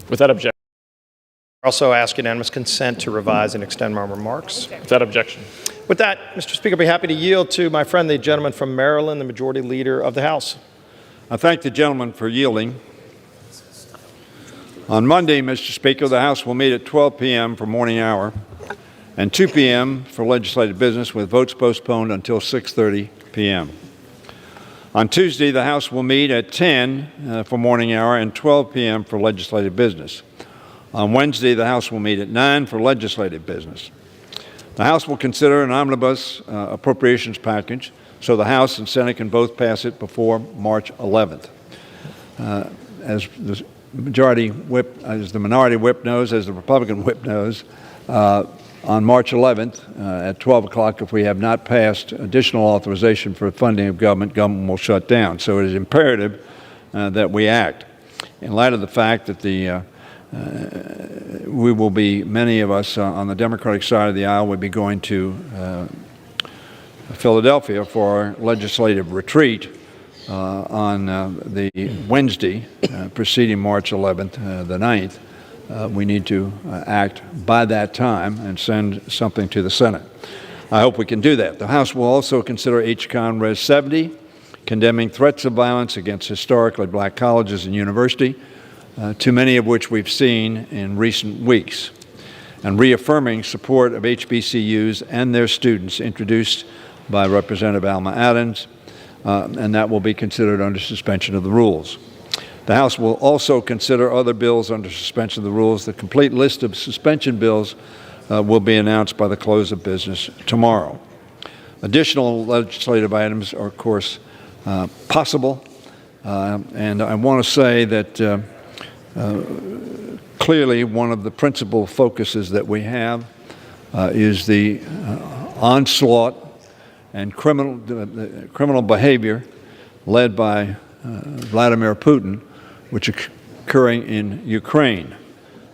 Without objection. I also ask unanimous consent to revise and extend my remarks. Without objection. With that, Mr. Speaker, I'd be happy to yield to my friend, the gentleman from Maryland, the Majority Leader of the House. I thank the gentleman for yielding. On Monday, Mr. Speaker, the House will meet at 12 p.m. for morning hour and 2 p.m. for legislative business, with votes postponed until 6:30 p.m. On Tuesday, the House will meet at 10 for morning hour and 12 p.m. for legislative business. On Wednesday, the House will meet at 9 for legislative business. The House will consider an omnibus appropriations package, so the House and Senate can both pass it before March 11th. As the minority whip knows, as the Republican whip knows, on March 11th at 12 o'clock, if we have not passed additional authorization for funding of government will shut down. So it is imperative that we act. In light of the fact that we will be, many of us on the Democratic side of the aisle, will be going to Philadelphia for our legislative retreat on the Wednesday preceding March 11th, the 9th. We need to act by that time and send something to the Senate. I hope we can do that. The House will also consider H-Con Res. 70, condemning threats of violence against historically black colleges and universities, too many of which we've seen in recent weeks, and reaffirming support of HBCUs and their students, introduced by Representative Alma Adams, and that will be considered under suspension of the rules. The House will also consider other bills under suspension of the rules. The complete list of suspension bills will be announced by the close of business tomorrow. Additional legislative items are, of course, possible, and I want to say that clearly one of the principal focuses that we have is the onslaught and criminal behavior led by Vladimir Putin, which is occurring in Ukraine.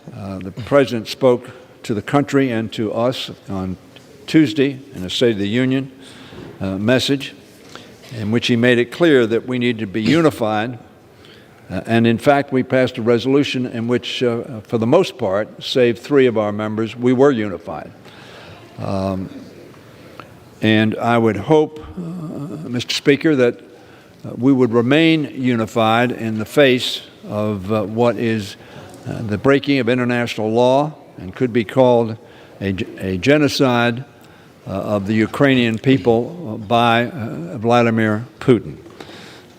The President spoke to the country and to us on Tuesday in a State of the Union message, in which he made it clear that we need to be unified. And in fact, we passed a resolution in which, for the most part, save 3 of our members, we were unified. And I would hope, Mr. Speaker, that we would remain unified in the face of what is the breaking of international law and could be called a genocide of the Ukrainian people by Vladimir Putin.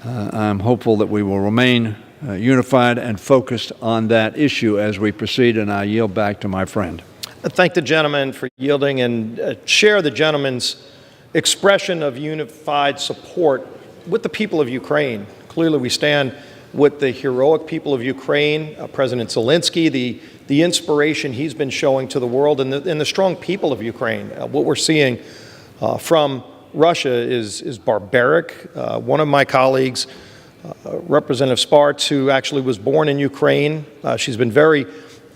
I'm hopeful that we will remain unified and focused on that issue as we proceed, and I yield back to my friend. I thank the gentleman for yielding and share the gentleman's expression of unified support with the people of Ukraine. Clearly, we stand with the heroic people of Ukraine, President Zelensky, the inspiration he's been showing to the world, and the strong people of Ukraine. What we're seeing from Russia is barbaric. One of my colleagues, Representative Spartz, who actually was born in Ukraine, she's been very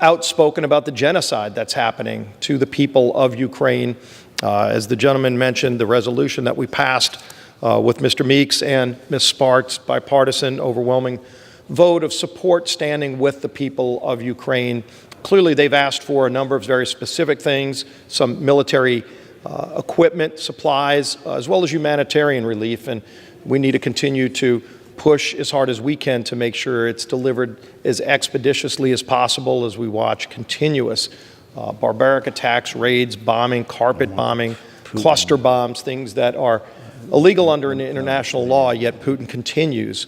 outspoken about the genocide that's happening to the people of Ukraine. As the gentleman mentioned, the resolution that we passed with Mr. Meeks and Ms. Spartz, bipartisan, overwhelming vote of support standing with the people of Ukraine. Clearly, they've asked for a number of very specific things, some military equipment, supplies, as well as humanitarian relief, and we need to continue to push as hard as we can to make sure it's delivered as expeditiously as possible as we watch continuous barbaric attacks, raids, bombing, carpet bombing, cluster bombs, things that are illegal under international law, yet Putin continues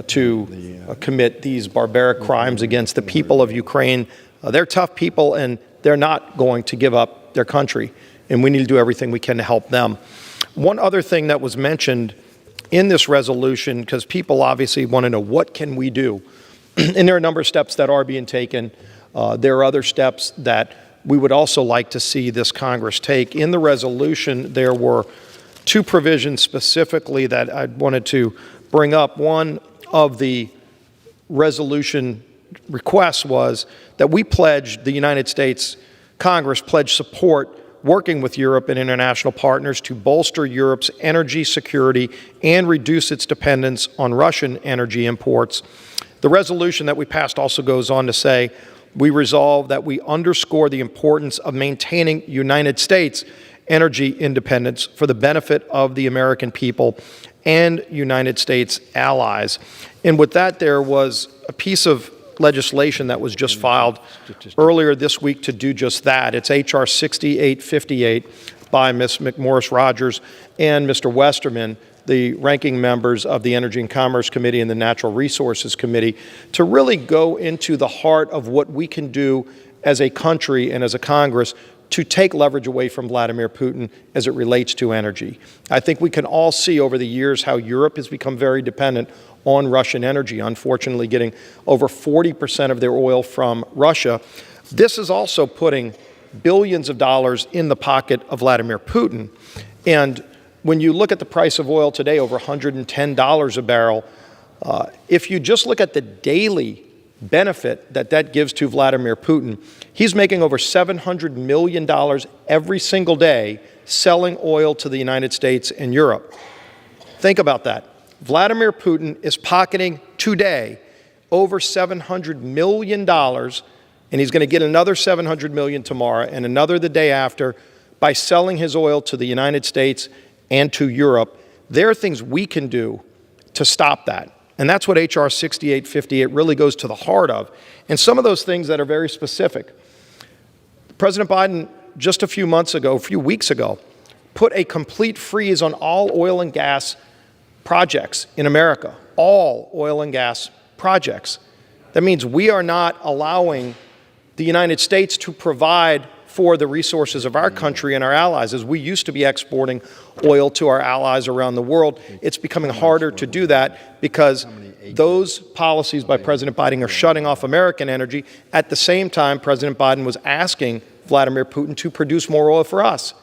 to commit these barbaric crimes against the people of Ukraine. They're tough people, and they're not going to give up their country, and we need to do everything we can to help them. One other thing that was mentioned in this resolution, because people obviously want to know what can we do, and there are a number of steps that are being taken. There are other steps that we would also like to see this Congress take. In the resolution, there were 2 provisions specifically that I wanted to bring up. One of the resolution requests was that we pledge, the United States Congress pledge support working with Europe and international partners to bolster Europe's energy security and reduce its dependence on Russian energy imports. The resolution that we passed also goes on to say we resolve that we underscore the importance of maintaining United States energy independence for the benefit of the American people and United States allies. And with that, there was a piece of legislation that was just filed earlier this week to do just that. It's H.R. 6858 by Ms. McMorris-Rogers and Mr. Westerman, the ranking members of the Energy and Commerce Committee and the Natural Resources Committee, to really go into the heart of what we can do as a country and as a Congress to take leverage away from Vladimir Putin as it relates to energy. I think we can all see over the years how Europe has become very dependent on Russian energy, unfortunately getting over 40% of their oil from Russia. This is also putting billions of dollars in the pocket of Vladimir Putin. And when you look at the price of oil today, over $110 a barrel, if you just look at the daily benefit that that gives to Vladimir Putin, he's making over $700 million every single day selling oil to the United States and Europe. Think about that. Vladimir Putin is pocketing today over $700 million, and he's going to get another $700 million tomorrow and another the day after by selling his oil to the United States and to Europe. There are things we can do to stop that. And that's what H.R. 6858 really goes to the heart of. And some of those things that are very specific. President Biden, just a few weeks ago, put a complete freeze on all oil and gas projects in America, all oil and gas projects. That means we are not allowing the United States to provide for the resources of our country and our allies. As we used to be exporting oil to our allies around the world, it's becoming harder to do that because those policies by President Biden are shutting off American energy. At the same time, President Biden was asking Vladimir Putin to produce more oil for us.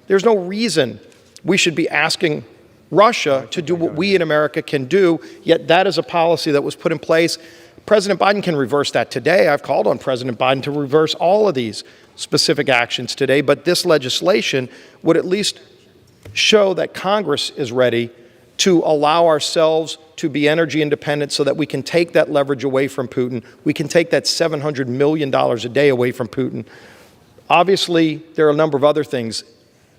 There's no reason we should be asking Russia to do what we in America can do, yet that is a policy that was put in place. President Biden can reverse that today. I've called on President Biden to reverse all of these specific actions today, but this legislation would at least show that Congress is ready to allow ourselves to be energy independent so that we can take that leverage away from Putin. We can take that $700 million a day away from Putin. Obviously, there are a number of other things,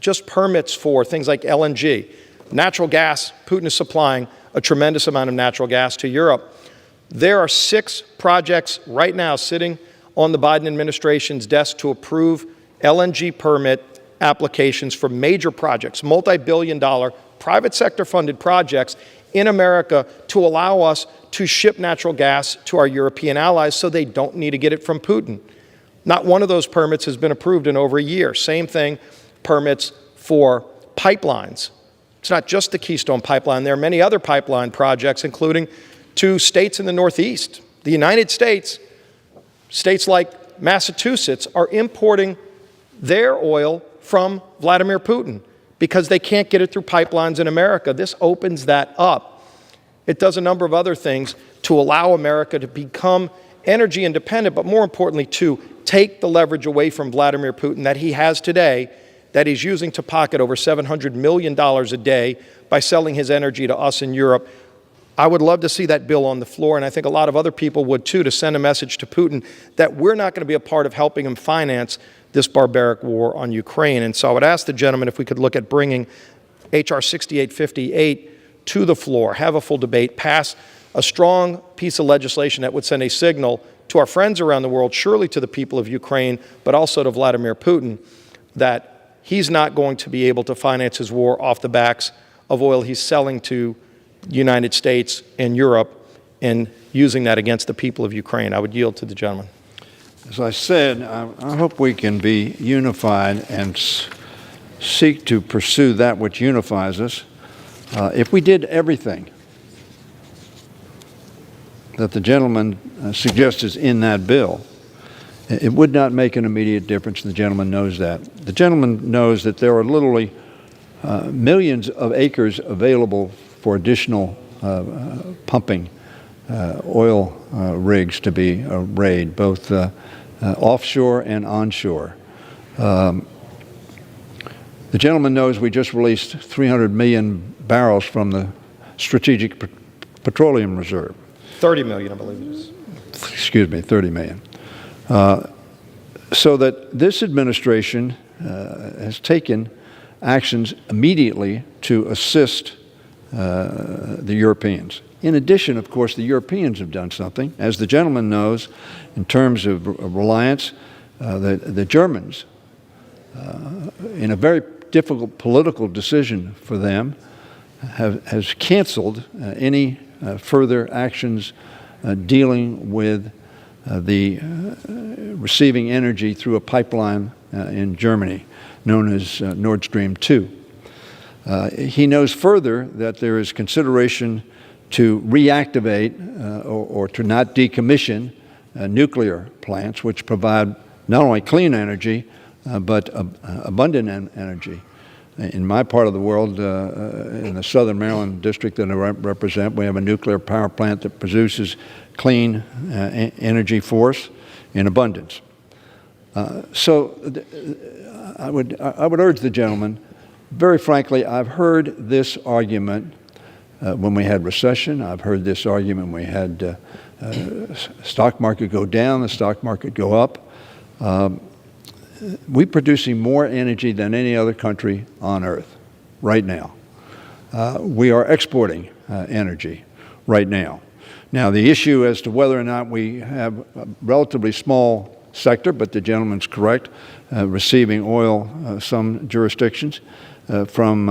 just permits for things like LNG. Natural gas, Putin is supplying a tremendous amount of natural gas to Europe. There are 6 projects right now sitting on the Biden administration's desk to approve LNG permit applications for major projects, multi-billion-dollar, private sector-funded projects in America to allow us to ship natural gas to our European allies so they don't need to get it from Putin. Not one of those permits has been approved in over a year. Same thing, permits for pipelines. It's not just the Keystone Pipeline. There are many other pipeline projects, including 2 states in the Northeast. The United States, states like Massachusetts, are importing their oil from Vladimir Putin because they can't get it through pipelines in America. This opens that up. It does a number of other things to allow America to become energy independent, but more importantly, to take the leverage away from Vladimir Putin that he has today, that he's using to pocket over $700 million a day by selling his energy to us in Europe. I would love to see that bill on the floor, and I think a lot of other people would too, to send a message to Putin that we're not going to be a part of helping him finance this barbaric war on Ukraine. And so I would ask the gentleman if we could look at bringing H.R. 6858 to the floor, have a full debate, pass a strong piece of legislation that would send a signal to our friends around the world, surely to the people of Ukraine, but also to Vladimir Putin, that he's not going to be able to finance his war off the backs of oil he's selling to the United States and Europe and using that against the people of Ukraine. I would yield to the gentleman. As I said, I hope we can be unified and seek to pursue that which unifies us. If we did everything that the gentleman suggests in that bill, it would not make an immediate difference. The gentleman knows that. The gentleman knows that there are literally millions of acres available for additional pumping oil rigs to be rayed, both offshore and onshore. The gentleman knows we just released 300 million barrels from the Strategic Petroleum Reserve. 30 million, I believe it is. Excuse me, 30 million. So that this administration has taken actions immediately to assist the Europeans. In addition, of course, the Europeans have done something. As the gentleman knows, in terms of reliance, the Germans, in a very difficult political decision for them, has canceled any further actions dealing with the receiving energy through a pipeline in Germany known as Nord Stream 2. He knows further that there is consideration to reactivate or to not decommission nuclear plants, which provide not only clean energy, but abundant energy. In my part of the world, in the southern Maryland district that I represent, we have a nuclear power plant that produces clean energy for us in abundance. So I would urge the gentleman, very frankly, I've heard this argument when we had recession. I've heard this argument when we had stock market go down, the stock market go up. We're producing more energy than any other country on earth right now. We are exporting energy right now. Now, the issue as to whether or not we have a relatively small sector, but the gentleman's correct, receiving oil, some jurisdictions from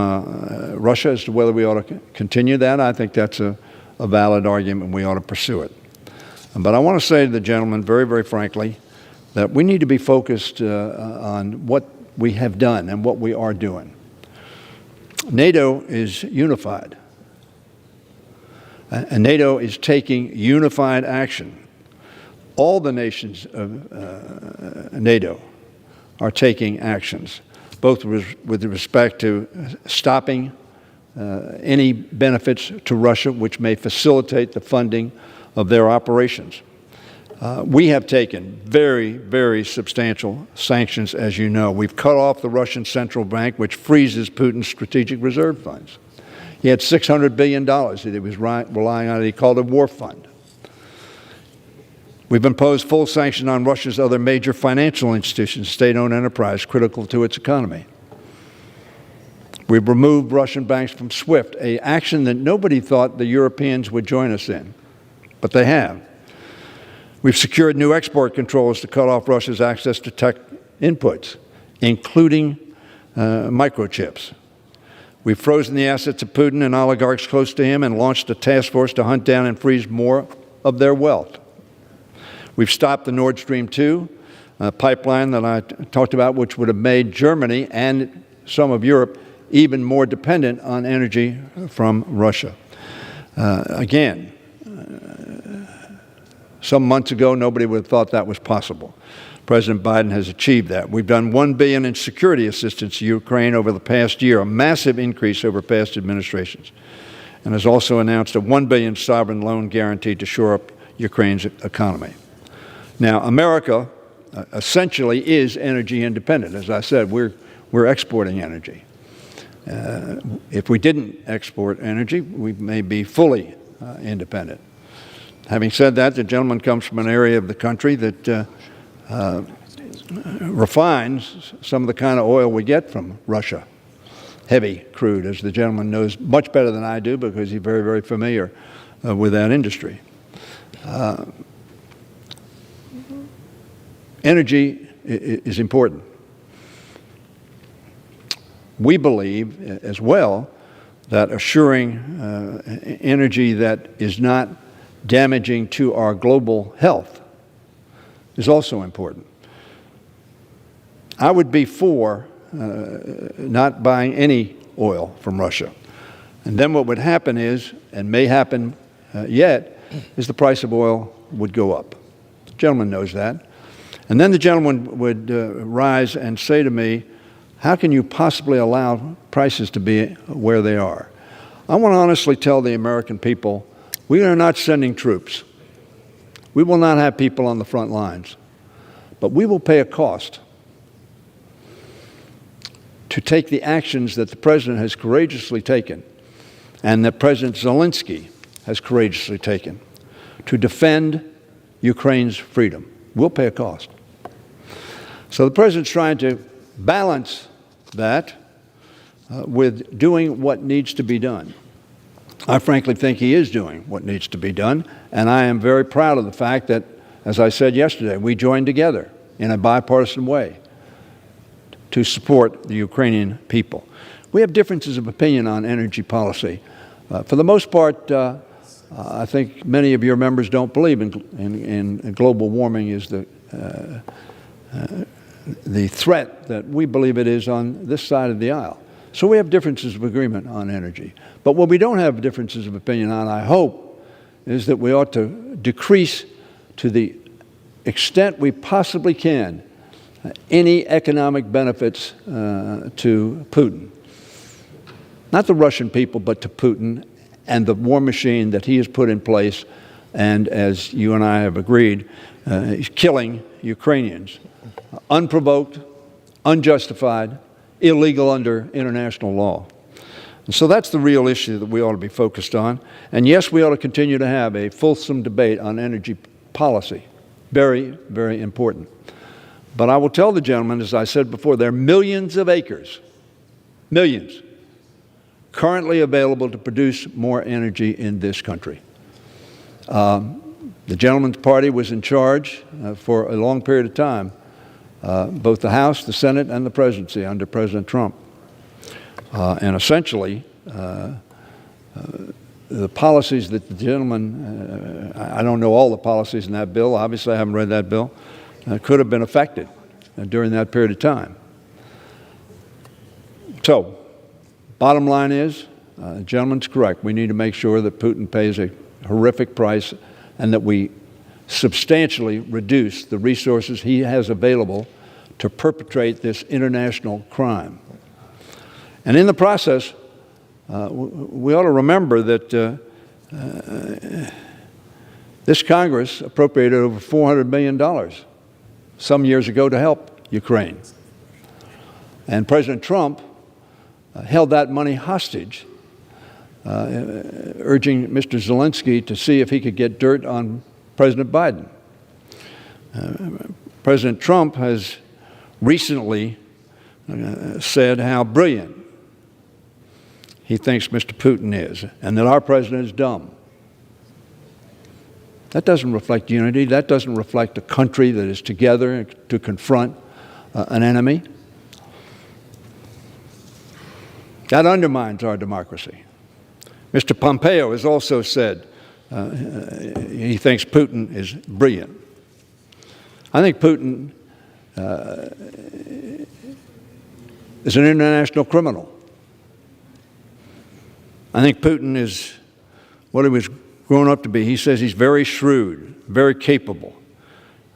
Russia, as to whether we ought to continue that, I think that's a valid argument and we ought to pursue it. But I want to say to the gentleman very, very frankly, that we need to be focused on what we have done and what we are doing. NATO is unified. And NATO is taking unified action. All the nations of NATO are taking actions, both with respect to stopping any benefits to Russia, which may facilitate the funding of their operations. We have taken very, very substantial sanctions, as you know. We've cut off the Russian central bank, which freezes Putin's strategic reserve funds. He had $600 billion that he was relying on. He called a war fund. We've imposed full sanction on Russia's other major financial institutions, state-owned enterprise critical to its economy. We've removed Russian banks from SWIFT, an action that nobody thought the Europeans would join us in, but they have. We've secured new export controls to cut off Russia's access to tech inputs, including microchips. We've frozen the assets of Putin and oligarchs close to him and launched a task force to hunt down and freeze more of their wealth. We've stopped the Nord Stream 2 pipeline that I talked about, which would have made Germany and some of Europe even more dependent on energy from Russia. Again, some months ago, nobody would have thought that was possible. President Biden has achieved that. We've done $1 billion in security assistance to Ukraine over the past year, a massive increase over past administrations, and has also announced a $1 billion sovereign loan guarantee to shore up Ukraine's economy. Now, America essentially is energy independent. As I said, we're exporting energy. If we didn't export energy, we may be fully independent. Having said that, the gentleman comes from an area of the country that refines some of the kind of oil we get from Russia, heavy crude, as the gentleman knows much better than I do because he's very, very familiar with that industry. Energy is important. We believe as well that assuring energy that is not damaging to our global health is also important. I would be for not buying any oil from Russia. And then what would happen is, and may happen yet, is the price of oil would go up. The gentleman knows that. And then the gentleman would rise and say to me, how can you possibly allow prices to be where they are? I want to honestly tell the American people, we are not sending troops. We will not have people on the front lines. But we will pay a cost to take the actions that the President has courageously taken and that President Zelensky has courageously taken to defend Ukraine's freedom. will pay a cost. So the President's trying to balance that with doing what needs to be done. I frankly think he is doing what needs to be done, and I am very proud of the fact that, as I said yesterday, we joined together in a bipartisan way to support the Ukrainian people. We have differences of opinion on energy policy. For the most part, I think many of your members don't believe in global warming is the threat that we believe it is on this side of the aisle. So we have differences of agreement on energy. But what we don't have differences of opinion on, I hope, is that we ought to decrease to the extent we possibly can any economic benefits to Putin. Not the Russian people, but to Putin and the war machine that he has put in place, and as you and I have agreed, he's killing Ukrainians. Unprovoked, unjustified, illegal under international law. And so that's the real issue that we ought to be focused on. And yes, we ought to continue to have a fulsome debate on energy policy. Very, very important. But I will tell the gentleman, as I said before, there are millions of acres, millions, currently available to produce more energy in this country. The gentleman's party was in charge for a long period of time, both the House, the Senate, and the presidency under President Trump. And essentially, the policies that the gentleman, I don't know all the policies in that bill, obviously I haven't read that bill, could have been affected during that period of time. So, bottom line is, the gentleman's correct. We need to make sure that Putin pays a horrific price and that we substantially reduce the resources he has available to perpetrate this international crime. And in the process, we ought to remember that this Congress appropriated over $400 million some years ago to help Ukraine. And President Trump held that money hostage, urging Mr. Zelensky to see if he could get dirt on President Biden. President Trump has recently said how brilliant he thinks Mr. Putin is, and that our president is dumb. That doesn't reflect unity. That doesn't reflect a country that is together to confront an enemy. That undermines our democracy. Mr. Pompeo has also said he thinks Putin is brilliant. I think Putin is an international criminal. I think Putin is what he was grown up to be. He says he's very shrewd, very capable.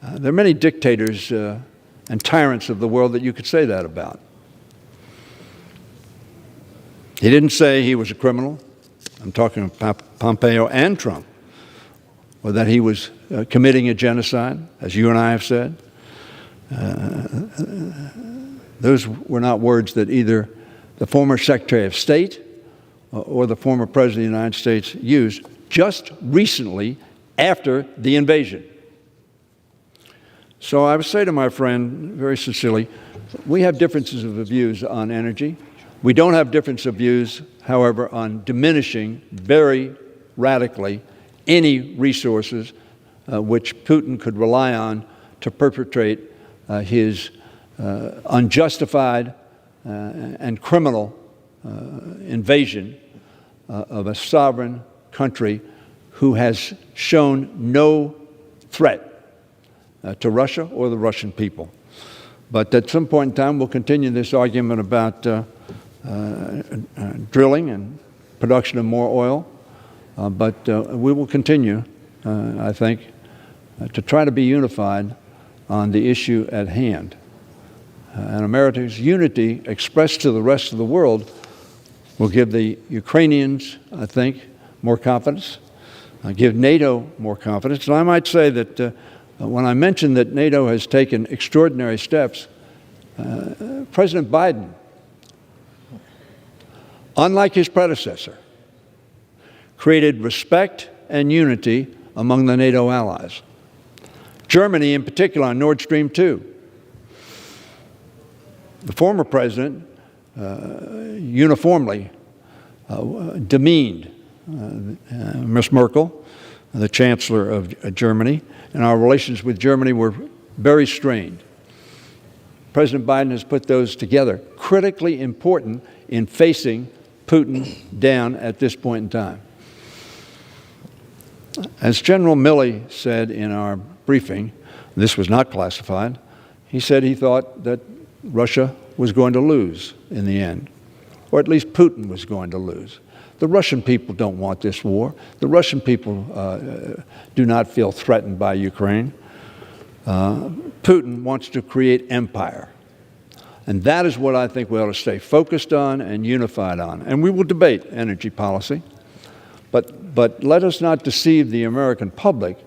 There are many dictators and tyrants of the world that you could say that about. He didn't say he was a criminal. I'm talking about Pompeo and Trump, or that he was committing a genocide, as you and I have said. Those were not words that either the former Secretary of State or the former President of the United States used just recently after the invasion. So I would say to my friend, very sincerely, we have differences of views on energy. We don't have difference of views, however, on diminishing very radically any resources which Putin could rely on to perpetrate his unjustified and criminal invasion of a sovereign country who has shown no threat to Russia or the Russian people. But at some point in time, we'll continue this argument about drilling and production of more oil. But we will continue, I think, to try to be unified on the issue at hand. And America's unity expressed to the rest of the world will give the Ukrainians, I think, more confidence, give NATO more confidence. And I might say that when I mentioned that NATO has taken extraordinary steps, President Biden, unlike his predecessor, created respect and unity among the NATO allies. Germany, in particular, on Nord Stream 2. The former president uniformly demeaned Ms. Merkel, the Chancellor of Germany, and our relations with Germany were very strained. President Biden has put those together, critically important in facing Putin down at this point in time. As General Milley said in our briefing, this was not classified, he said he thought that Russia was going to lose in the end, or at least Putin was going to lose. The Russian people don't want this war. The Russian people do not feel threatened by Ukraine. Putin wants to create empire. And that is what I think we ought to stay focused on and unified on. And we will debate energy policy. But let us not deceive the American public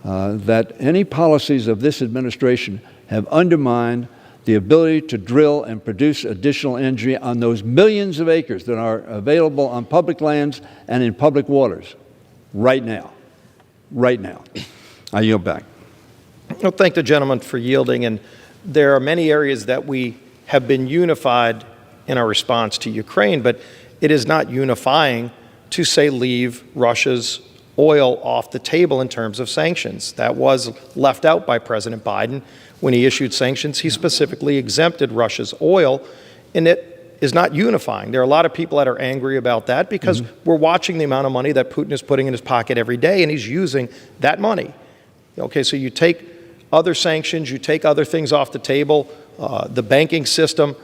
that any policies of this administration have undermined the ability to drill and produce additional energy on those millions of acres that are available on public lands and in public waters right now. Right now. I yield back. Well, thank the gentleman for yielding. And there are many areas that we have been unified in our response to Ukraine, but it is not unifying to say leave Russia's oil off the table in terms of sanctions. That was left out by President Biden. When he issued sanctions, he specifically exempted Russia's oil, and it is not unifying. There are a lot of people that are angry about that because we're watching the amount of money that Putin is putting in his pocket every day, and he's using that money. Okay, so you take other sanctions, you take other things off the table. The banking system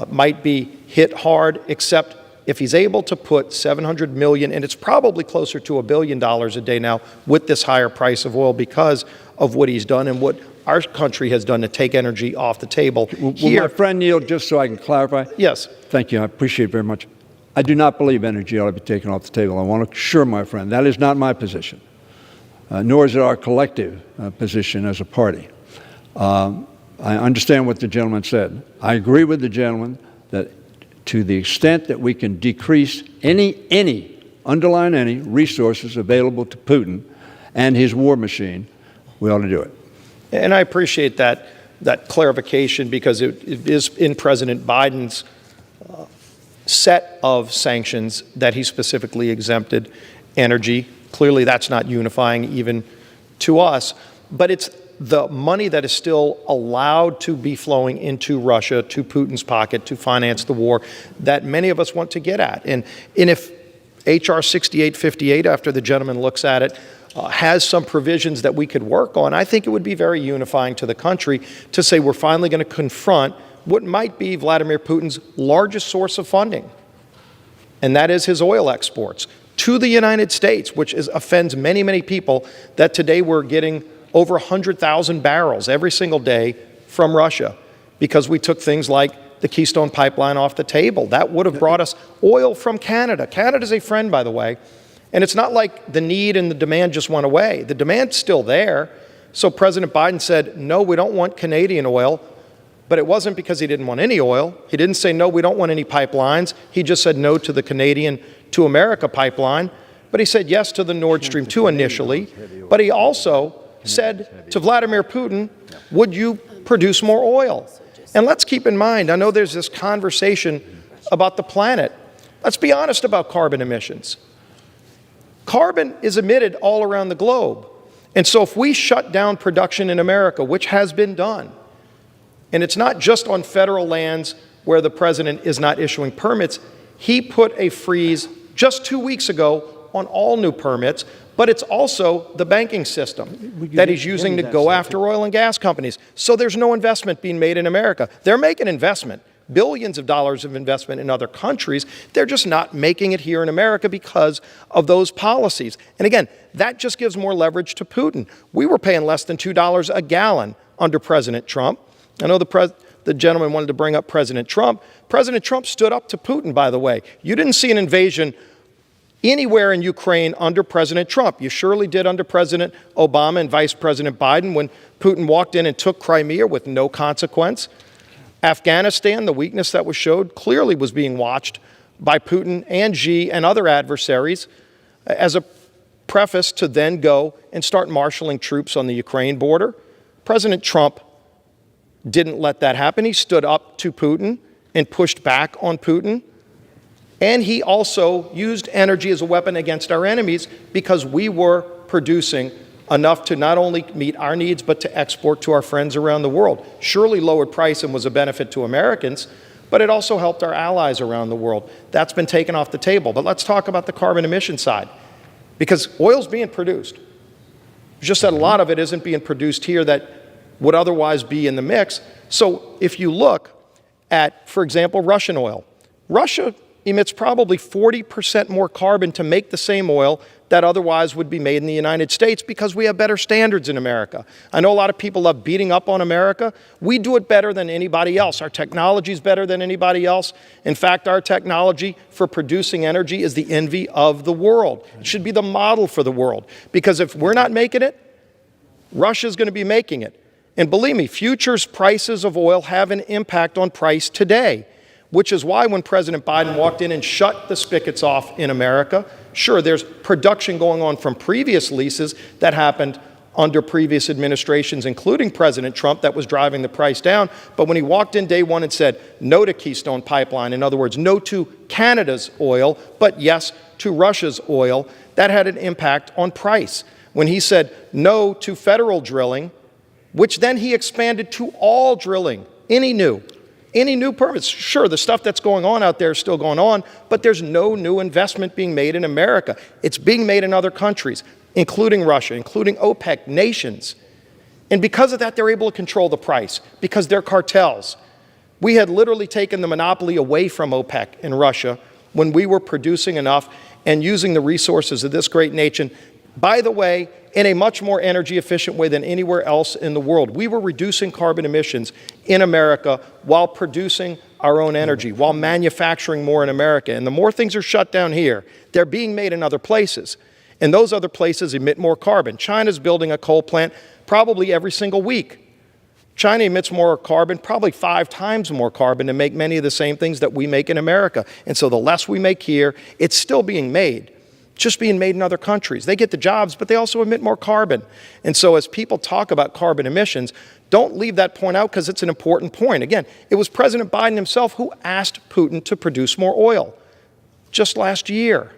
might be hit hard, except if he's able to put $700 million, and it's probably closer to $1 billion a day now with this higher price of oil because of what he's done and what our country has done to take energy off the table. Will my friend yield just so I can clarify? Yes. Thank you. I appreciate it very much. I do not believe energy ought to be taken off the table. I want to assure my friend that is not my position, nor is it our collective position as a party. I understand what the gentleman said. I agree with the gentleman that to the extent that we can decrease any, underline any, resources available to Putin and his war machine, we ought to do it. And I appreciate that clarification because it is in President Biden's set of sanctions that he specifically exempted energy. Clearly, that's not unifying even to us, but it's the money that is still allowed to be flowing into Russia, to Putin's pocket, to finance the war that many of us want to get at. And if H.R. 6858, after the gentleman looks at it, has some provisions that we could work on, I think it would be very unifying to the country to say we're finally going to confront what might be Vladimir Putin's largest source of funding, and that is his oil exports to the United States, which offends many, many people that today we're getting over 100,000 barrels every single day from Russia because we took things like the Keystone Pipeline off the table. That would have brought us oil from Canada. Canada's a friend, by the way. And it's not like the need and the demand just went away. The demand's still there. So President Biden said, no, we don't want Canadian oil. But it wasn't because he didn't want any oil. He didn't say, no, we don't want any pipelines. He just said no to the Canadian to America pipeline. But he said yes to the Nord Stream 2 initially. But he also said to Vladimir Putin, would you produce more oil? And let's keep in mind, I know there's this conversation about the planet. Let's be honest about carbon emissions. Carbon is emitted all around the globe. And so if we shut down production in America, which has been done, and it's not just on federal lands where the president is not issuing permits, he put a freeze just 2 weeks ago on all new permits, but it's also the banking system that he's using to go after oil and gas companies. So there's no investment being made in America. They're making investment, billions of dollars of investment in other countries. They're just not making it here in America because of those policies. And again, that just gives more leverage to Putin. We were paying less than $2 a gallon under President Trump. I know the gentleman wanted to bring up President Trump. President Trump stood up to Putin, by the way. You didn't see an invasion anywhere in Ukraine under President Trump. You surely did under President Obama and Vice President Biden when Putin walked in and took Crimea with no consequence. Afghanistan, the weakness that was showed, clearly was being watched by Putin and Xi and other adversaries as a preface to then go and start marshaling troops on the Ukraine border. President Trump didn't let that happen. He stood up to Putin and pushed back on Putin. And he also used energy as a weapon against our enemies because we were producing enough to not only meet our needs, but to export to our friends around the world. Surely lowered price and was a benefit to Americans, but it also helped our allies around the world. That's been taken off the table. But let's talk about the carbon emission side, because oil's being produced. It's just that a lot of it isn't being produced here that would otherwise be in the mix. So if you look at, for example, Russian oil, Russia emits probably 40% more carbon to make the same oil that otherwise would be made in the United States because we have better standards in America. I know a lot of people love beating up on America. We do it better than anybody else. Our technology is better than anybody else. In fact, our technology for producing energy is the envy of the world. It should be the model for the world, because if we're not making it, Russia's going to be making it. And believe me, futures prices of oil have an impact on price today, which is why when President Biden walked in and shut the spigots off in America, sure, there's production going on from previous leases that happened under previous administrations, including President Trump, that was driving the price down. But when he walked in day one and said no to Keystone Pipeline, in other words, no to Canada's oil, but yes to Russia's oil, that had an impact on price. When he said no to federal drilling, which then he expanded to all drilling, any new permits. Sure, the stuff that's going on out there is still going on, but there's no new investment being made in America. It's being made in other countries, including Russia, including OPEC nations. And because of that, they're able to control the price because they're cartels. We had literally taken the monopoly away from OPEC in Russia when we were producing enough and using the resources of this great nation, by the way, in a much more energy efficient way than anywhere else in the world. We were reducing carbon emissions in America while producing our own energy, while manufacturing more in America. And the more things are shut down here, they're being made in other places. And those other places emit more carbon. China's building a coal plant probably every single week. China emits more carbon, probably 5 times more carbon, to make many of the same things that we make in America. And so the less we make here, it's still being made. Just being made in other countries. They get the jobs, but they also emit more carbon. And so as people talk about carbon emissions, don't leave that point out because it's an important point. Again, it was President Biden himself who asked Putin to produce more oil just last year.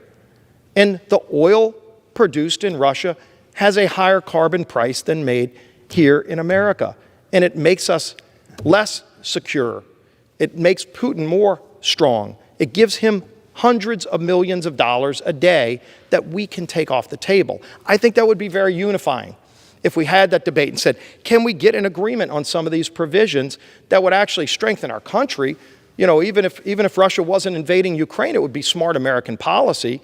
And the oil produced in Russia has a higher carbon price than made here in America. And it makes us less secure. It makes Putin more strong. It gives him hundreds of millions of dollars a day that we can take off the table. I think that would be very unifying if we had that debate and said, can we get an agreement on some of these provisions that would actually strengthen our country? You know, even if Russia wasn't invading Ukraine, it would be smart American policy.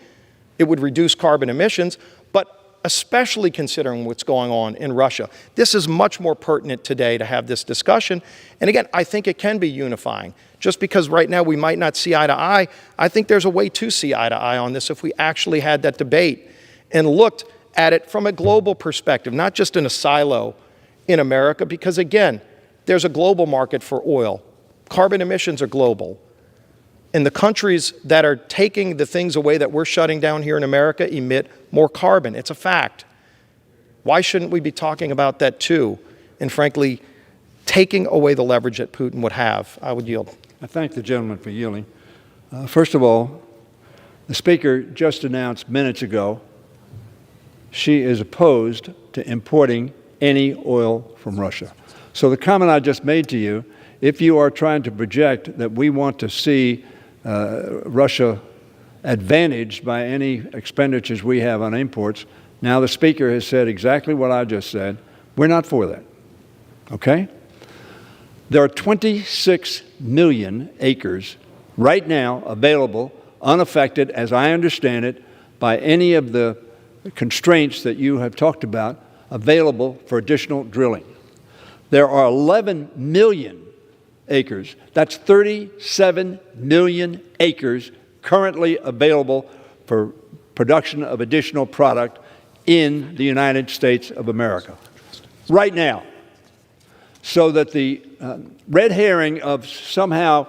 It would reduce carbon emissions, but especially considering what's going on in Russia. This is much more pertinent today to have this discussion. And again, I think it can be unifying. Just because right now we might not see eye to eye, I think there's a way to see eye to eye on this if we actually had that debate and looked at it from a global perspective, not just in a silo in America, because again, there's a global market for oil. Carbon emissions are global. And the countries that are taking the things away that we're shutting down here in America emit more carbon. It's a fact. Why shouldn't we be talking about that too? And frankly, taking away the leverage that Putin would have. I would yield. I thank the gentleman for yielding. First of all, the Speaker just announced minutes ago she is opposed to importing any oil from Russia. So the comment I just made to you, if you are trying to project that we want to see Russia advantaged by any expenditures we have on imports, now the Speaker has said exactly what I just said. We're not for that. Okay? There are 26 million acres right now available, unaffected, as I understand it, by any of the constraints that you have talked about, available for additional drilling. There are 11 million acres, that's 37 million acres currently available for production of additional product in the United States of America. Right now. So that the red herring of somehow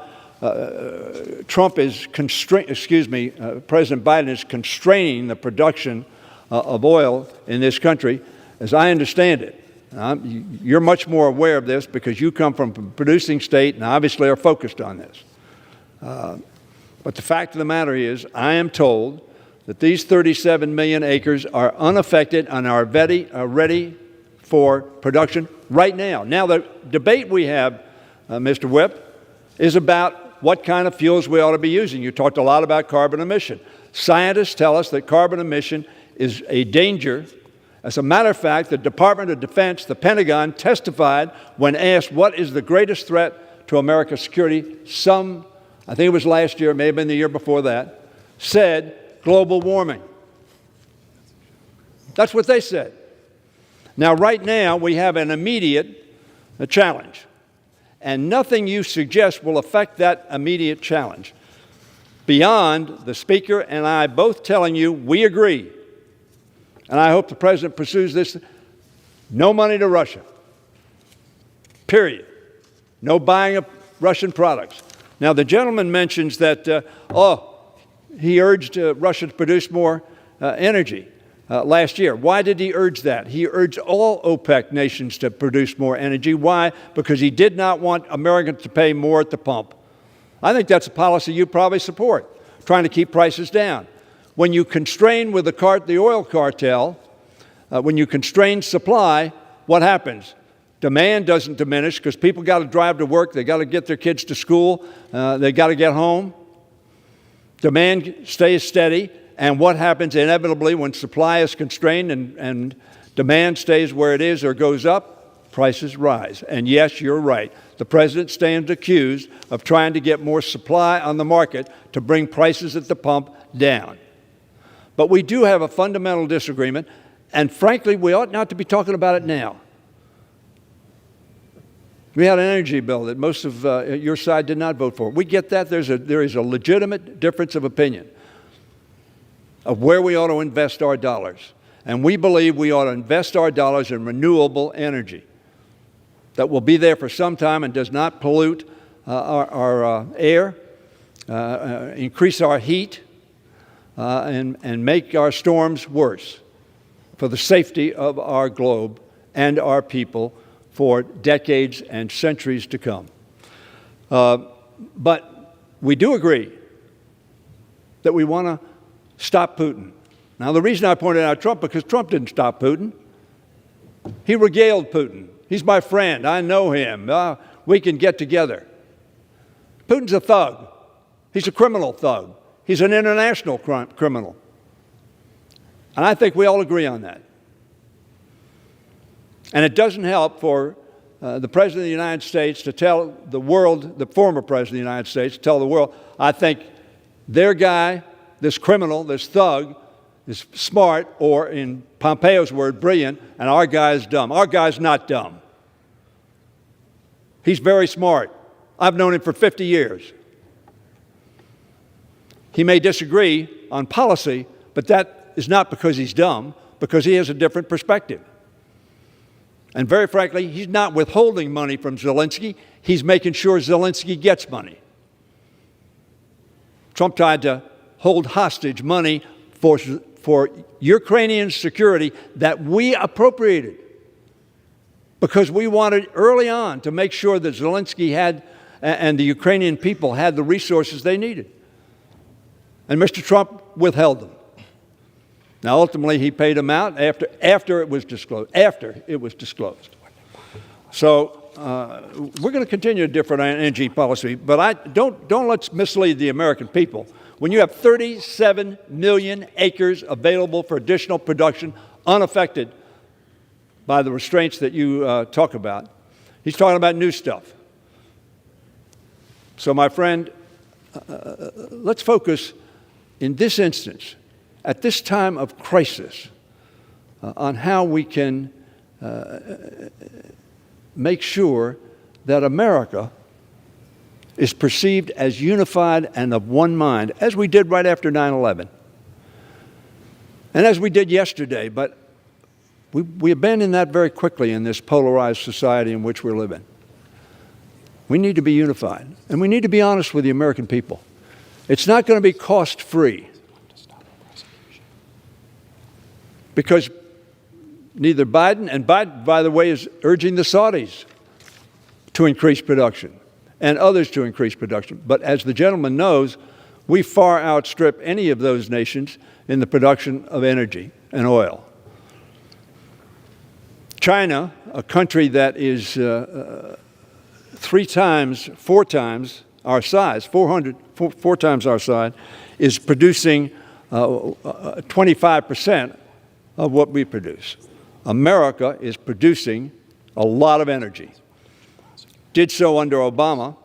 Trump is President Biden is constraining the production of oil in this country, as I understand it, You're much more aware of this because you come from a producing state and obviously are focused on this. But the fact of the matter is, I am told that these 37 million acres are unaffected and are ready for production right now. Now, the debate we have, Mr. Whip, is about what kind of fuels we ought to be using. You talked a lot about carbon emission. Scientists tell us that carbon emission is a danger. As a matter of fact, the Department of Defense, the Pentagon, testified when asked what is the greatest threat to America's security. I think it was last year, it may have been the year before that, said global warming. That's what they said. Now, right now, we have an immediate challenge, and nothing you suggest will affect that immediate challenge beyond the Speaker and I both telling you we agree, and I hope the President pursues this, no money to Russia, period. No buying of Russian products. Now, the gentleman mentions that, he urged Russia to produce more energy last year. Why did he urge that? He urged all OPEC nations to produce more energy. Why? Because he did not want Americans to pay more at the pump. I think that's a policy you probably support, trying to keep prices down. When you constrain with the oil cartel, when you constrain supply, what happens? Demand doesn't diminish because people got to drive to work, they got to get their kids to school, they got to get home. Demand stays steady, and what happens inevitably when supply is constrained and demand stays where it is or goes up? Prices rise. And yes, you're right. The President stands accused of trying to get more supply on the market to bring prices at the pump down. But we do have a fundamental disagreement, and frankly, we ought not to be talking about it now. We had an energy bill that most of your side did not vote for. We get that. There is a legitimate difference of opinion of where we ought to invest our dollars. And we believe we ought to invest our dollars in renewable energy that will be there for some time and does not pollute our air, increase our heat, and make our storms worse for the safety of our globe and our people for decades and centuries to come. But we do agree that we want to stop Putin. Now, the reason I pointed out Trump, because Trump didn't stop Putin. He regaled Putin. He's my friend. I know him. We can get together. Putin's a thug. He's a criminal thug. He's an international criminal. And I think we all agree on that. And it doesn't help for the President of the United States to tell the world, the former President of the United States, to tell the world, I think their guy, this criminal, this thug, is smart, or in Pompeo's word, brilliant, and our guy is dumb. Our guy's not dumb. He's very smart. I've known him for 50 years. He may disagree on policy, but that is not because he's dumb, because he has a different perspective. And very frankly, he's not withholding money from Zelensky. He's making sure Zelensky gets money. Trump tried to hold hostage money for Ukrainian security that we appropriated because we wanted early on to make sure that Zelensky had and the Ukrainian people had the resources they needed. And Mr. Trump withheld them. Now, ultimately, he paid them out after it was disclosed. So we're going to continue a different energy policy, but don't let's mislead the American people. When you have 37 million acres available for additional production, unaffected by the restraints that you talk about, he's talking about new stuff. So, my friend, let's focus in this instance, at this time of crisis, on how we can make sure that America is perceived as unified and of one mind, as we did right after 9/11, and as we did yesterday. But we abandoned that very quickly in this polarized society in which we're living. We need to be unified, and we need to be honest with the American people. It's not going to be cost-free, because neither Biden, and Biden, by the way, is urging the Saudis to increase production and others to increase production. But as the gentleman knows, we far outstrip any of those nations in the production of energy and oil. China, a country that is 4 times our size, 4 times our size, is producing 25% of what we produce. America is producing a lot of energy. Did so under Obama.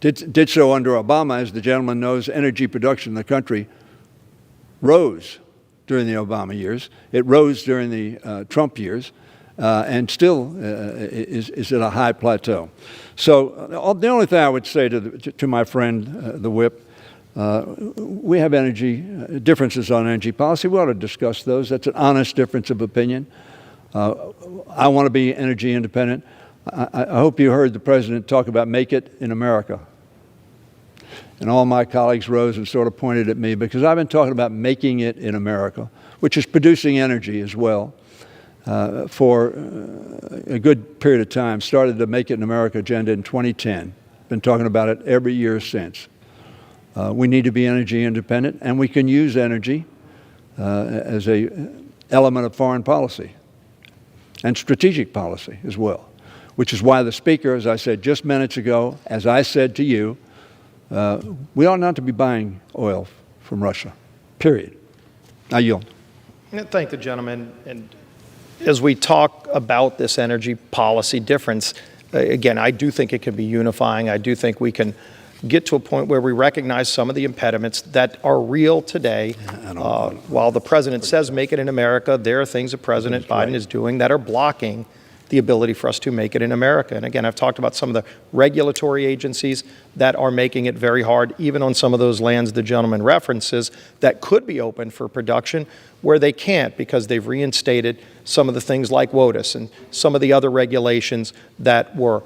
Did so under Obama. As the gentleman knows, energy production in the country rose during the Obama years. It rose during the Trump years, and still is at a high plateau. So the only thing I would say to my friend, the whip, we have energy differences on energy policy. We ought to discuss those. That's an honest difference of opinion. I want to be energy independent. I hope you heard the president talk about make it in America. And all my colleagues rose and sort of pointed at me because I've been talking about making it in America, which is producing energy as well, for a good period of time. Started the Make It in America agenda in 2010. Been talking about it every year since. We need to be energy independent, and we can use energy as an element of foreign policy and strategic policy as well, which is why the Speaker, as I said just minutes ago, as I said to you, we ought not to be buying oil from Russia, period. I yield. Thank the gentleman. And as we talk about this energy policy difference, again, I do think it can be unifying. I do think we can get to a point where we recognize some of the impediments that are real today. While the president says make it in America, there are things that President Biden is doing that are blocking the ability for us to make it in America. And again, I've talked about some of the regulatory agencies that are making it very hard, even on some of those lands the gentleman references that could be open for production, where they can't because they've reinstated some of the things like WOTUS and some of the other regulations that were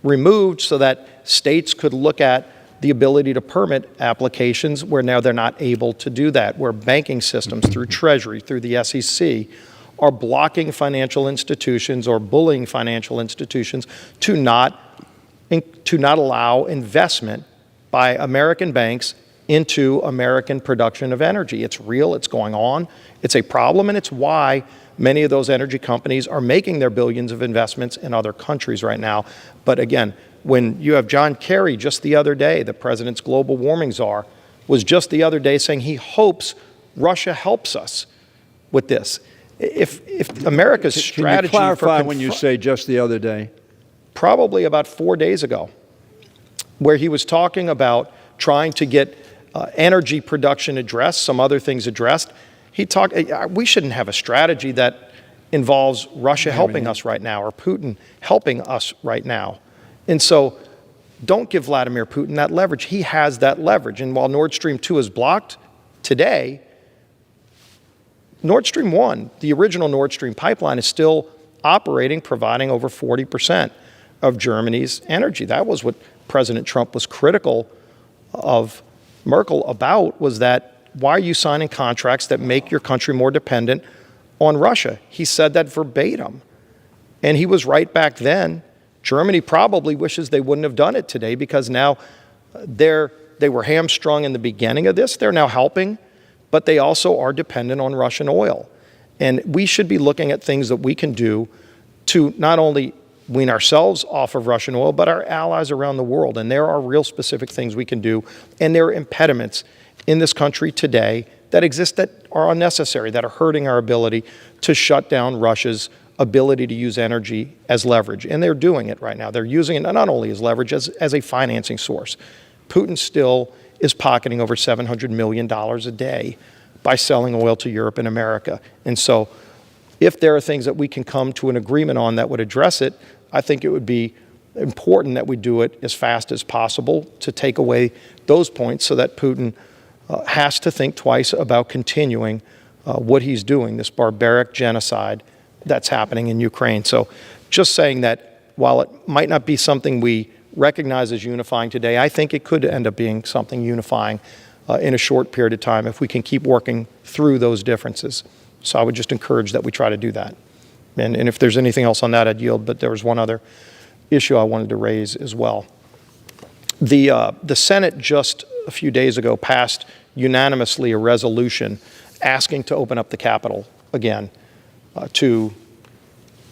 removed so that states could look at the ability to permit applications where now they're not able to do that, where banking systems through Treasury, through the SEC, are blocking financial institutions or bullying financial institutions to not allow investment by American banks into American production of energy. It's real, it's going on, it's a problem, and it's why many of those energy companies are making their billions of investments in other countries right now. But again, when you have John Kerry just the other day, the president's global warming czar, was just the other day saying he hopes Russia helps us with this. If America's strategy... Can you clarify when you say just the other day? Probably about 4 days ago, where he was talking about trying to get energy production addressed, some other things addressed. He talked, we shouldn't have a strategy that involves Russia helping us right now or Putin helping us right now. And so don't give Vladimir Putin that leverage. He has that leverage. And while Nord Stream 2 is blocked today, Nord Stream 1, the original Nord Stream pipeline, is still operating, providing over 40% of Germany's energy. That was what President Trump was critical of Merkel about, was that why are you signing contracts that make your country more dependent on Russia? He said that verbatim. And he was right back then. Germany probably wishes they wouldn't have done it today because now they were hamstrung in the beginning of this. They're now helping, but they also are dependent on Russian oil. And we should be looking at things that we can do to not only wean ourselves off of Russian oil, but our allies around the world. And there are real specific things we can do. And there are impediments in this country today that exist that are unnecessary, that are hurting our ability to shut down Russia's ability to use energy as leverage. And they're doing it right now. They're using it not only as leverage, as a financing source. Putin still is pocketing over $700 million a day by selling oil to Europe and America. And so if there are things that we can come to an agreement on that would address it, I think it would be important that we do it as fast as possible to take away those points so that Putin has to think twice about continuing what he's doing, this barbaric genocide that's happening in Ukraine. So just saying that while it might not be something we recognize as unifying today, I think it could end up being something unifying in a short period of time if we can keep working through those differences. So I would just encourage that we try to do that. And if there's anything else on that, I'd yield, but there was one other issue I wanted to raise as well. The Senate just a few days ago passed unanimously a resolution asking to open up the Capitol again to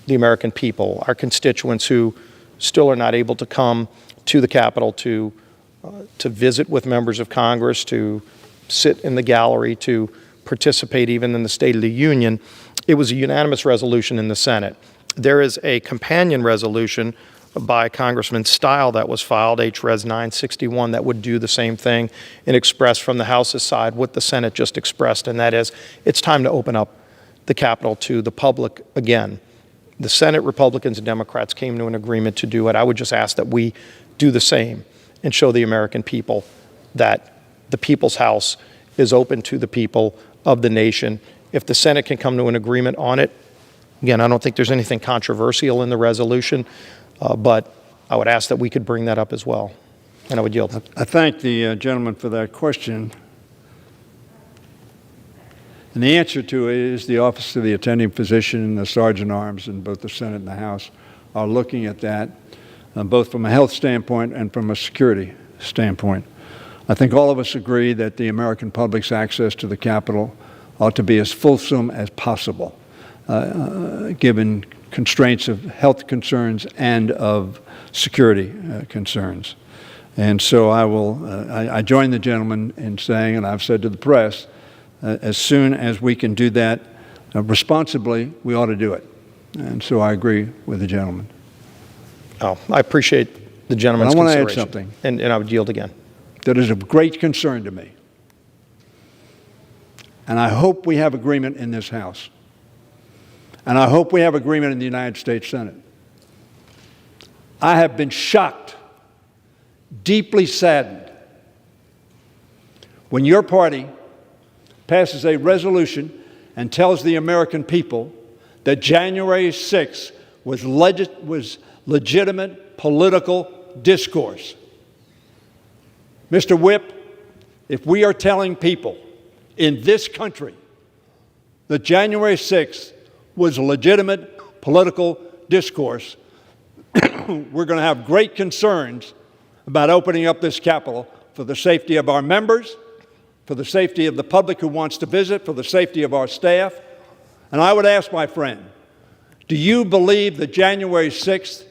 the American people, our constituents who still are not able to come to the Capitol to visit with members of Congress, to sit in the gallery, to participate even in the State of the Union. It was a unanimous resolution in the Senate. There is a companion resolution by Congressman Stile that was filed, H-Res 961, that would do the same thing and express from the House's side what the Senate just expressed, and that is it's time to open up the Capitol to the public again. The Senate Republicans and Democrats came to an agreement to do it. I would just ask that we do the same and show the American people that the People's House is open to the people of the nation. If the Senate can come to an agreement on it, again, I don't think there's anything controversial in the resolution, but I would ask that we could bring that up as well. And I would yield. I thank the gentleman for that question. And the answer to it is the Office of the Attending Physician and the Sergeant-at-Arms in both the Senate and the House are looking at that, both from a health standpoint and from a security standpoint. I think all of us agree that the American public's access to the Capitol ought to be as fulsome as possible, given constraints of health concerns and of security concerns. And so I join the gentleman in saying, and I've said to the press, as soon as we can do that responsibly, we ought to do it. And so I agree with the gentleman. Oh, I appreciate the gentleman's consideration. I want consideration. to add something. And I would yield again. That is of great concern to me. And I hope we have agreement in this House. And I hope we have agreement in the United States Senate. I have been shocked, deeply saddened, when your party passes a resolution and tells the American people that January 6th was legitimate political discourse. Mr. Whip, if we are telling people in this country that January 6th was a legitimate political discourse, we're going to have great concerns about opening up this Capitol for the safety of our members, for the safety of the public who wants to visit, for the safety of our staff. And I would ask my friend, do you believe that January 6th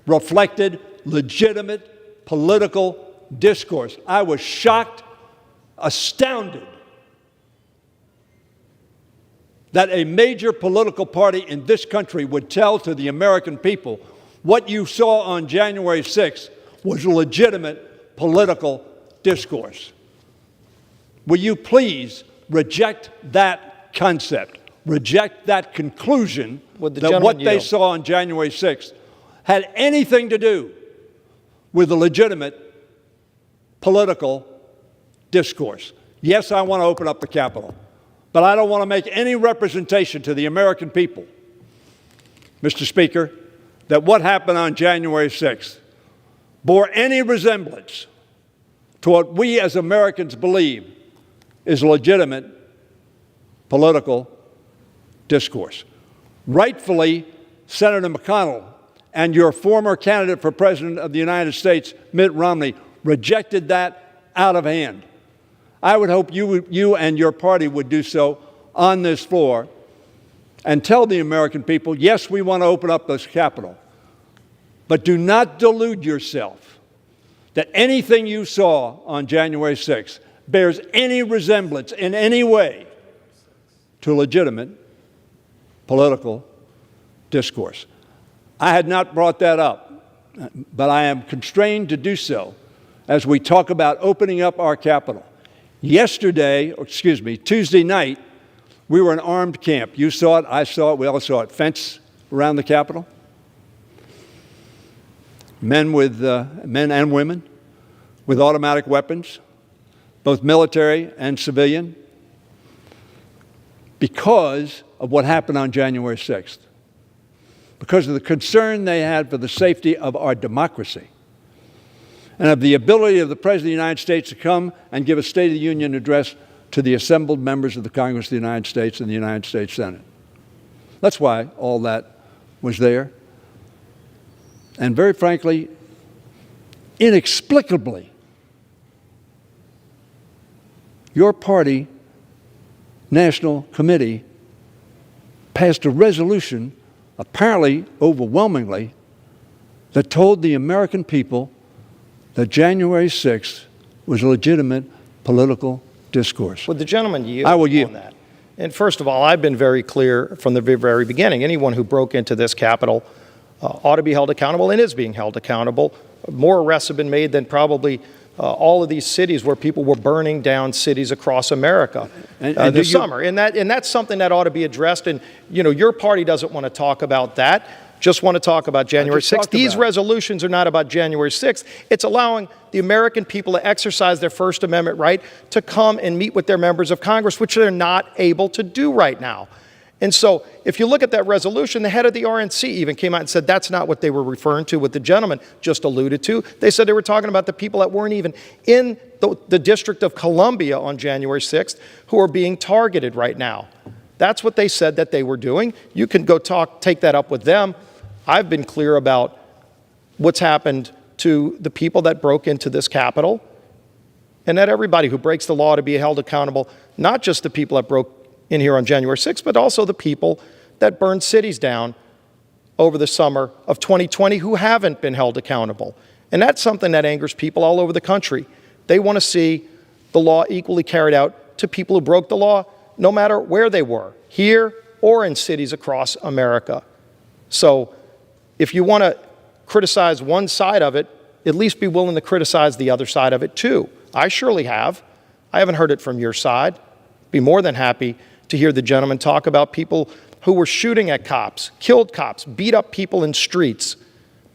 reflected legitimate political discourse? I was shocked, astounded that a major political party in this country would tell to the American people what you saw on January 6th was legitimate political discourse. Will you please reject that concept, reject that conclusion that what they saw on January 6th had anything to do with a legitimate political discourse? Yes, I want to open up the Capitol, but I don't want to make any representation to the American people, Mr. Speaker, that what happened on January 6th bore any resemblance to what we as Americans believe is legitimate political discourse. Rightfully, Senator McConnell and your former candidate for President of the United States, Mitt Romney, rejected that out of hand. I would hope you and your party would do so on this floor and tell the American people, yes, we want to open up this Capitol, but do not delude yourself that anything you saw on January 6th bears any resemblance in any way to legitimate political discourse. I had not brought that up, but I am constrained to do so as we talk about opening up our Capitol. Tuesday night, we were in armed camp. You saw it, I saw it, we all saw it. Fence around the Capitol. Men and women with automatic weapons, both military and civilian, because of what happened on January 6th, because of the concern they had for the safety of our democracy and of the ability of the President of the United States to come and give a State of the Union address to the assembled members of the Congress of the United States and the United States Senate. That's why all that was there. And very frankly, inexplicably, your party National Committee passed a resolution, apparently overwhelmingly, that told the American people that January 6th was a legitimate political discourse. Would the gentleman yield I will yield on that? And first of all, I've been very clear from the very beginning. Anyone who broke into this Capitol ought to be held accountable and is being held accountable. More arrests have been made than probably all of these cities where people were burning down cities across America this summer. And that's something that ought to be addressed. And, you know, your party doesn't want to talk about that. Just want to talk about January 6th. These resolutions are not about January 6th. It's allowing the American people to exercise their First Amendment right to come and meet with their members of Congress, which they're not able to do right now. And so if you look at that resolution, the head of the RNC even came out and said that's not what they were referring to, what the gentleman just alluded to. They said they were talking about the people that weren't even in the District of Columbia on January 6th who are being targeted right now. That's what they said that they were doing. You can go take that up with them. I've been clear about what's happened to the people that broke into this Capitol, and that everybody who breaks the law to be held accountable, not just the people that broke in here on January 6th, but also the people that burned cities down over the summer of 2020 who haven't been held accountable. And that's something that angers people all over the country. They want to see the law equally carried out to people who broke the law, no matter where they were, here or in cities across America. So if you want to criticize one side of it, at least be willing to criticize the other side of it too. I surely have. I haven't heard it from your side. Be more than happy to hear the gentleman talk about people who were shooting at cops, killed cops, beat up people in streets,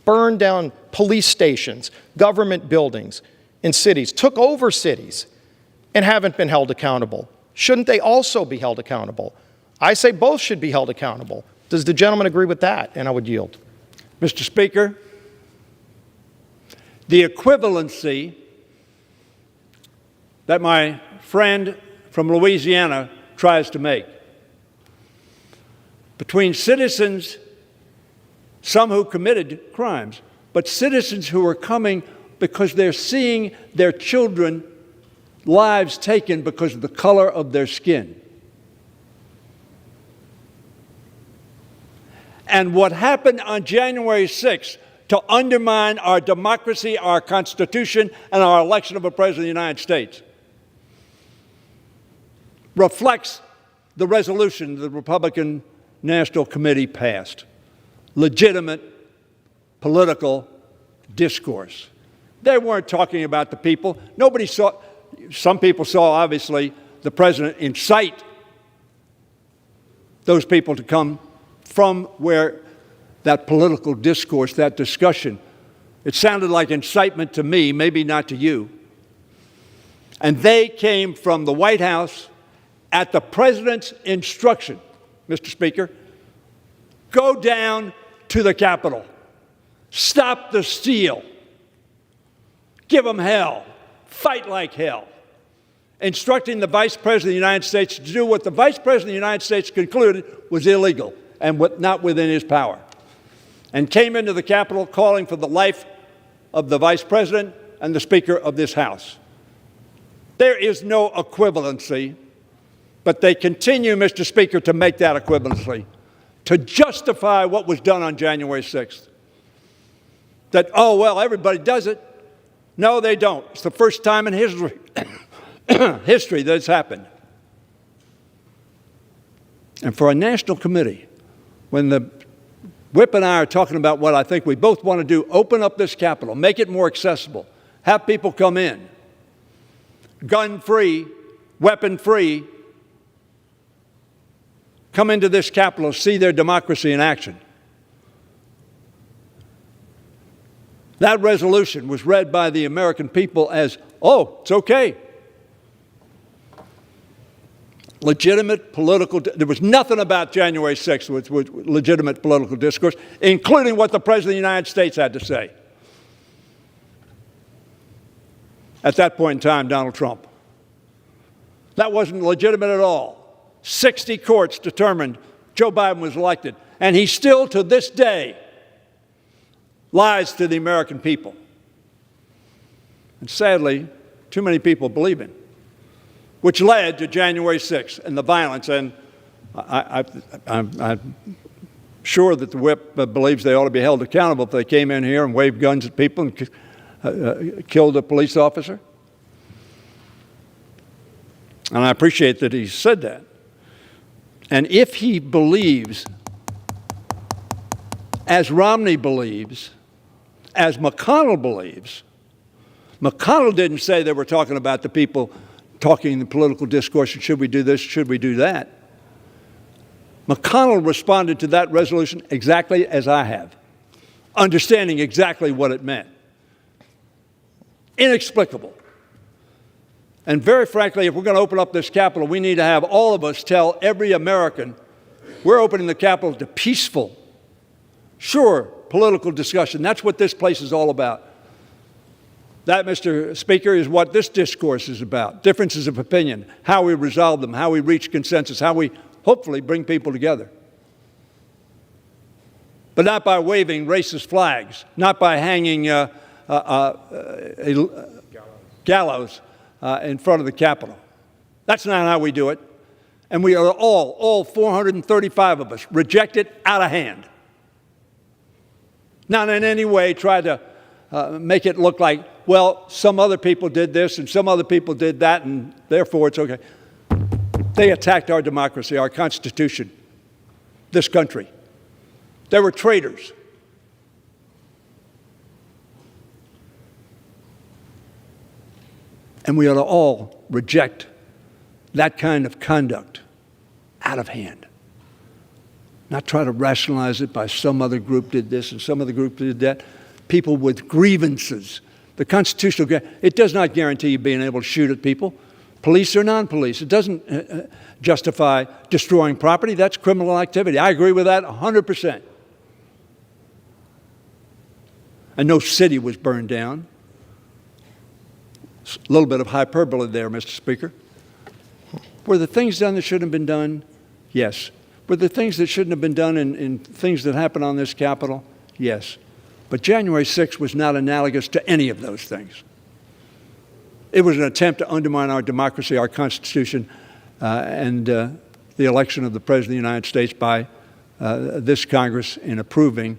burned down police stations, government buildings in cities, took over cities, and haven't been held accountable. Shouldn't they also be held accountable? I say both should be held accountable. Does the gentleman agree with that? And I would yield. Mr. Speaker, the equivalency that my friend from Louisiana tries to make between citizens, some who committed crimes, but citizens who are coming because they're seeing their children's lives taken because of the color of their skin. And what happened on January 6th to undermine our democracy, our Constitution, and our election of a President of the United States reflects the resolution the Republican National Committee passed. Legitimate political discourse. They weren't talking about the people. Nobody saw, some people saw, obviously, the president incite those people to come from where that political discourse, that discussion, it sounded like incitement to me, maybe not to you. And they came from the White House at the president's instruction, Mr. Speaker, go down to the Capitol, stop the steal, give them hell, fight like hell, instructing the Vice President of the United States to do what the Vice President of the United States concluded was illegal and not within his power, and came into the Capitol calling for the life of the Vice President and the Speaker of this House. There is no equivalency, but they continue, Mr. Speaker, to make that equivalency, to justify what was done on January 6th. That, oh, well, everybody does it. No, they don't. It's the first time in history, history that it's happened. And for a national committee, when the Whip and I are talking about what I think we both want to do, open up this Capitol, make it more accessible, have people come in, gun-free, weapon-free, come into this Capitol, see their democracy in action. That resolution was read by the American people as, oh, it's okay. Legitimate political, there was nothing about January 6th which was legitimate political discourse, including what the President of the United States had to say. At that point in time, Donald Trump. That wasn't legitimate at all. 60 courts determined Joe Biden was elected, and he still, to this day, lies to the American people. And sadly, too many people believe him, which led to January 6th and the violence. And I'm sure that the whip believes they ought to be held accountable if they came in here and waved guns at people and killed a police officer. And I appreciate that he said that. And if he believes, as Romney believes, as McConnell believes, McConnell didn't say they were talking about the people talking in the political discourse, and should we do this, should we do that? McConnell responded to that resolution exactly as I have, understanding exactly what it meant. Inexplicable. And very frankly, if we're going to open up this Capitol, we need to have all of us tell every American we're opening the Capitol to peaceful, sure, political discussion. That's what this place is all about. That, Mr. Speaker, is what this discourse is about. Differences of opinion, how we resolve them, how we reach consensus, how we hopefully bring people together. But not by waving racist flags, not by hanging gallows in front of the Capitol. That's not how we do it. And we are all 435 of us, reject it out of hand. Not in any way try to make it look like, well, some other people did this and some other people did that, and therefore it's okay. They attacked our democracy, our Constitution, this country. They were traitors. And we ought to all reject that kind of conduct out of hand. Not try to rationalize it by some other group did this and some other group did that. People with grievances. The constitutional, it does not guarantee you being able to shoot at people, police or non-police. It doesn't justify destroying property. That's criminal activity. I agree with that 100%. And no city was burned down. A little bit of hyperbole there, Mr. Speaker. Were the things done that shouldn't have been done? Yes. Were the things that shouldn't have been done in things that happened on this Capitol? Yes. But January 6th was not analogous to any of those things. It was an attempt to undermine our democracy, our Constitution, and the election of the President of the United States by this Congress in approving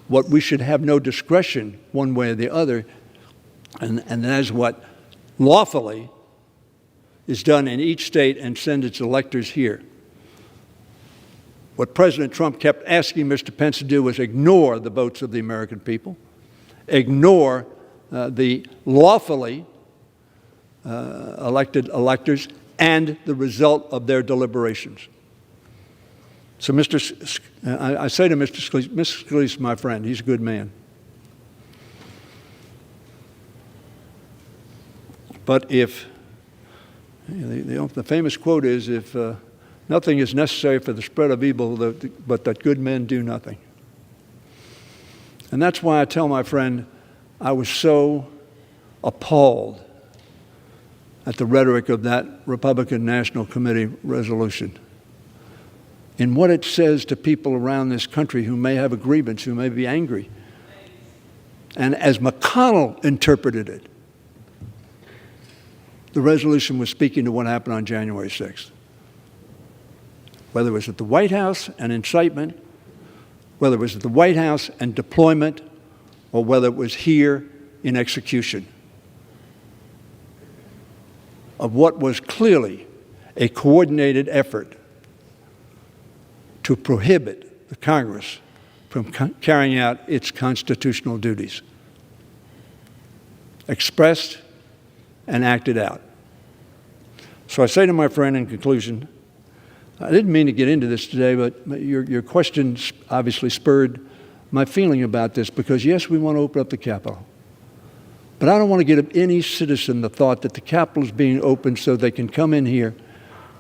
what we should have no discretion one way or the other, and that is what lawfully is done in each state and send its electors here. What President Trump kept asking Mr. Pence to do was ignore the votes of the American people, ignore the lawfully elected electors and the result of their deliberations. So I say to Mr. Scalise, Mr. Scalise, my friend, he's a good man. But if, the famous quote is, if nothing is necessary for the spread of evil but that good men do nothing. And that's why I tell my friend, I was so appalled at the rhetoric of that Republican National Committee resolution, in what it says to people around this country who may have a grievance, who may be angry. And as McConnell interpreted it, the resolution was speaking to what happened on January 6th. Whether it was at the White House and incitement, whether it was at the White House and deployment, or whether it was here in execution of what was clearly a coordinated effort to prohibit the Congress from carrying out its constitutional duties, expressed and acted out. So I say to my friend in conclusion, I didn't mean to get into this today, but your question obviously spurred my feeling about this, because yes, we want to open up the Capitol. But I don't want to give any citizen the thought that the Capitol is being opened so they can come in here,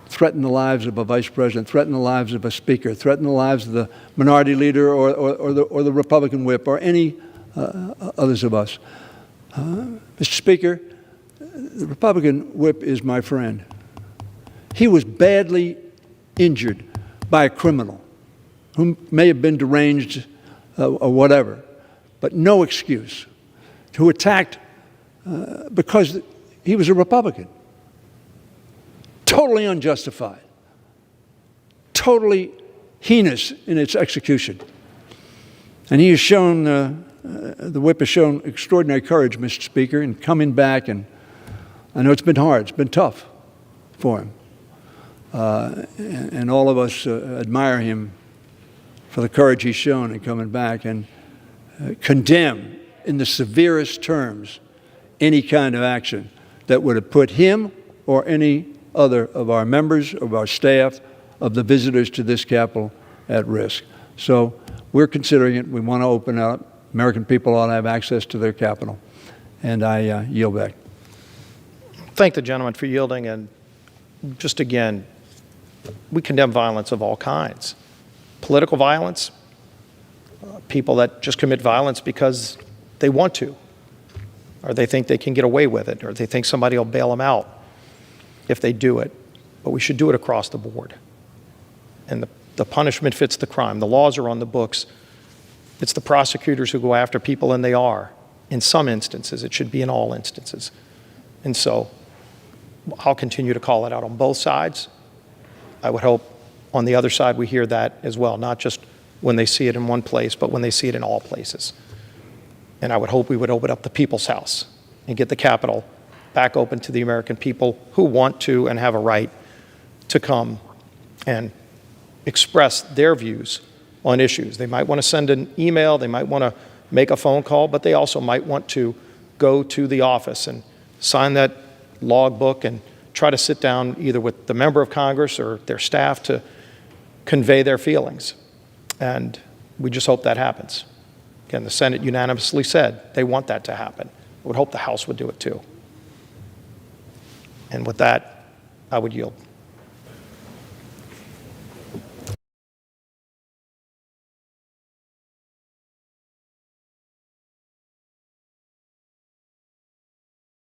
threaten the lives of a vice president, threaten the lives of a speaker, threaten the lives of the minority leader or the Republican whip or any others of us. Mr. Speaker, the Republican whip is my friend. He was badly injured by a criminal who may have been deranged or whatever, but no excuse, who attacked because he was a Republican. Totally unjustified, totally heinous in its execution. And he has shown, the whip has shown extraordinary courage, Mr. Speaker, in coming back, and I know it's been hard, it's been tough for him. And all of us admire him for the courage he's shown in coming back and condemn in the severest terms any kind of action that would have put him or any other of our members, of our staff, of the visitors to this Capitol at risk. So we're considering it. We want to open up. American people ought to have access to their Capitol. And I yield back. Thank the gentleman for yielding. And just again, we condemn violence of all kinds. Political violence, people that just commit violence because they want to, or they think they can get away with it, or they think somebody will bail them out if they do it. But we should do it across the board. And the punishment fits the crime. The laws are on the books. It's the prosecutors who go after people, and they are. In some instances, it should be in all instances. And so I'll continue to call it out on both sides. I would hope on the other side we hear that as well, not just when they see it in one place, but when they see it in all places. And I would hope we would open up the People's House and get the Capitol back open to the American people who want to and have a right to come and express their views on issues. They might want to send an email, they might want to make a phone call, but they also might want to go to the office and sign that logbook and try to sit down either with the member of Congress or their staff to convey their feelings. And we just hope that happens. Again, the Senate unanimously said they want that to happen. I would hope the House would do it too. And with that, I would yield.